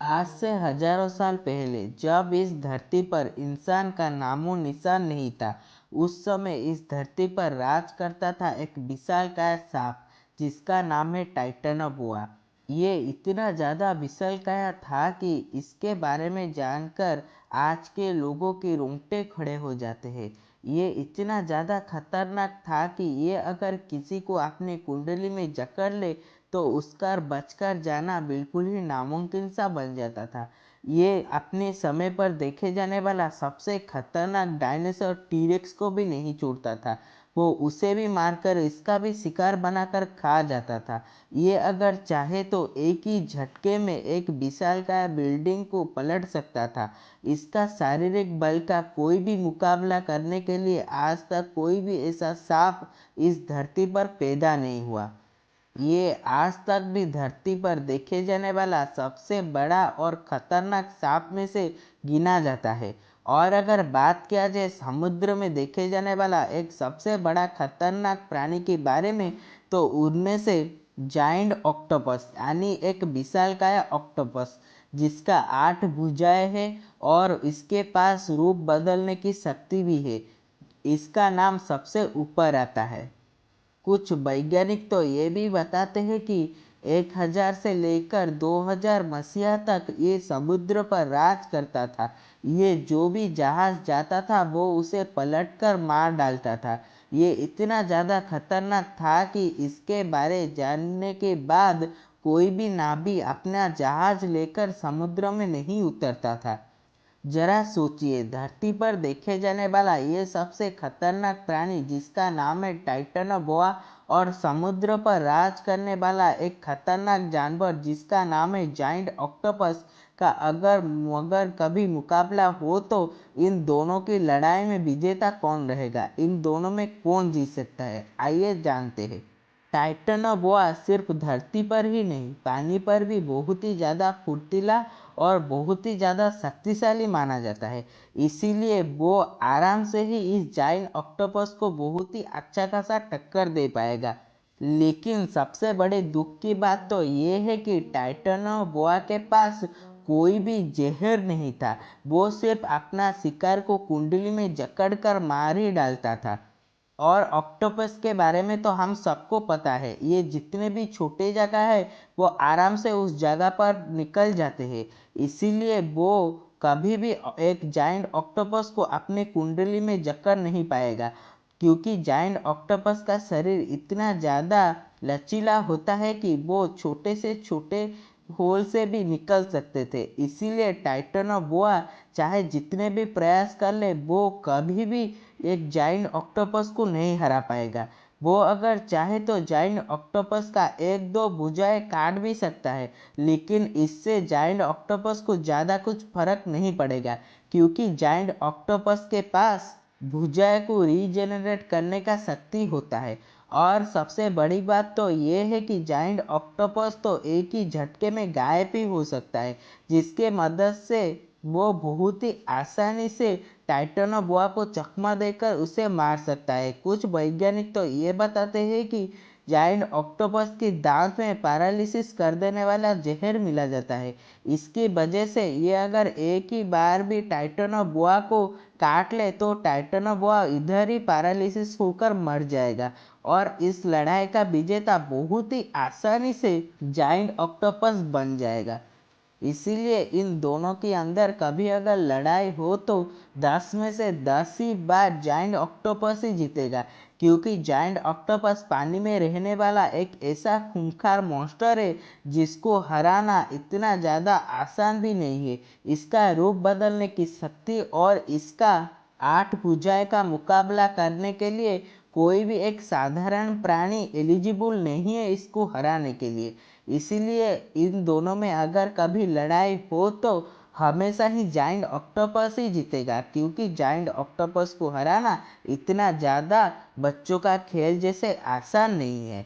आज से हजारों साल पहले जब इस धरती पर इंसान का नामो निशान नहीं था, उस समय इस धरती पर राज करता था एक विशालकाय सांप जिसका नाम है टाइटनोबोआ। ये इतना ज़्यादा विशालकाय था कि इसके बारे में जानकर आज के लोगों के रोंगटे खड़े हो जाते हैं। ये इतना ज़्यादा खतरनाक था कि ये अगर किसी को अपनी कुंडली में जकड़ ले तो उसका बचकर जाना बिल्कुल ही नामुमकिन सा बन जाता था। ये अपने समय पर देखे जाने वाला सबसे खतरनाक डायनासोर टीरेक्स को भी नहीं छोड़ता था। वो उसे भी मारकर इसका भी शिकार बनाकर खा जाता था। ये अगर चाहे तो एक ही झटके में एक विशालकाय बिल्डिंग को पलट सकता था। इसका शारीरिक बल का कोई भी मुकाबला करने के लिए आज तक कोई भी ऐसा सांप इस धरती पर पैदा नहीं हुआ। ये आज तक भी धरती पर देखे जाने वाला सबसे बड़ा और खतरनाक सांप में से गिना जाता है। और अगर बात किया जाए समुद्र में देखे जाने वाला एक सबसे बड़ा खतरनाक प्राणी के बारे में, तो उनमें से जाइंट ऑक्टोपस यानी एक विशालकाय ऑक्टोपस जिसका 8 भुजाएं हैं और इसके पास रूप बदलने की शक्ति भी है, इसका नाम सबसे ऊपर आता है। कुछ वैज्ञानिक तो ये भी बताते हैं कि 1000 से लेकर 2000 मसीहा तक ये समुद्र पर राज करता था। ये जो भी जहाज जाता था वो उसे पलटकर मार डालता था। ये इतना ज़्यादा खतरनाक था कि इसके बारे जानने के बाद कोई भी नावी अपना जहाज लेकर समुद्र में नहीं उतरता था। जरा सोचिए, धरती पर देखे जाने वाला ये सबसे खतरनाक प्राणी जिसका नाम है टाइटनोबोआ और समुद्र पर राज करने वाला एक खतरनाक जानवर जिसका नाम है जाइंट ऑक्टोपस का अगर मगर कभी मुकाबला हो तो इन दोनों की लड़ाई में विजेता कौन रहेगा, इन दोनों में कौन जीत सकता है, आइए जानते हैं। टाइटनोबोआ सिर्फ धरती पर ही नहीं, पानी पर भी बहुत ही ज़्यादा फुर्तीला और बहुत ही ज़्यादा शक्तिशाली माना जाता है। इसीलिए वो आराम से ही इस जाइंट ऑक्टोपस को बहुत ही अच्छा खासा टक्कर दे पाएगा। लेकिन सबसे बड़े दुख की बात तो ये है कि टाइटनोबोआ के पास कोई भी जहर नहीं था। वो सिर्फ अपना शिकार को कुंडली में जकड़ कर मार ही डालता था। और ऑक्टोपस के बारे में तो हम सबको पता है, ये जितने भी छोटे जगह है वो आराम से उस जगह पर निकल जाते हैं। इसीलिए वो कभी भी एक जाइंट ऑक्टोपस को अपने कुंडली में जकड़ नहीं पाएगा, क्योंकि जाइंट ऑक्टोपस का शरीर इतना ज़्यादा लचीला होता है कि वो छोटे से छोटे होल से भी निकल सकते थे। इसीलिए टाइटनोबोआ चाहे जितने भी प्रयास कर ले वो कभी भी एक जाइंट ऑक्टोपस को नहीं हरा पाएगा। वो अगर चाहे तो जाइंट ऑक्टोपस का एक दो भुजाएं काट भी सकता है, लेकिन इससे जाइंट ऑक्टोपस को ज़्यादा कुछ फर्क नहीं पड़ेगा, क्योंकि जाइंट ऑक्टोपस के पास भुजाएं को रीजेनरेट करने का शक्ति होता है। और सबसे बड़ी बात तो ये है कि जाइंट ऑक्टोपस तो एक ही झटके में गायब ही हो सकता है, जिसके मदद से वो बहुत ही आसानी से टाइटनोबोआ को चकमा देकर उसे मार सकता है। कुछ वैज्ञानिक तो ये बताते हैं कि जाइंट ऑक्टोपस के दांत में पैरालिसिस कर देने वाला जहर मिला जाता है। इसकी वजह से ये अगर एक ही बार भी टाइटनोबोआ को काट ले तो टाइटनोबोआ इधर ही पैरालिसिस होकर मर जाएगा और इस लड़ाई का विजेता बहुत ही आसानी से जाइंट ऑक्टोपस बन जाएगा। इसीलिए इन दोनों के अंदर कभी अगर लड़ाई हो तो 10 में से 10 ही बार जाइंट ऑक्टोपस ही जीतेगा, क्योंकि जाइंट ऑक्टोपस पानी में रहने वाला एक ऐसा खूंखार मॉन्स्टर है जिसको हराना इतना ज़्यादा आसान भी नहीं है। इसका रूप बदलने की शक्ति और इसका 8 भुजाएं का मुकाबला करने के लिए कोई भी एक साधारण प्राणी एलिजिबल नहीं है इसको हराने के लिए। इसीलिए इन दोनों में अगर कभी लड़ाई हो तो हमेशा ही जाइंट ऑक्टोपस ही जीतेगा, क्योंकि जाइंट ऑक्टोपस को हराना इतना ज़्यादा बच्चों का खेल जैसे आसान नहीं है।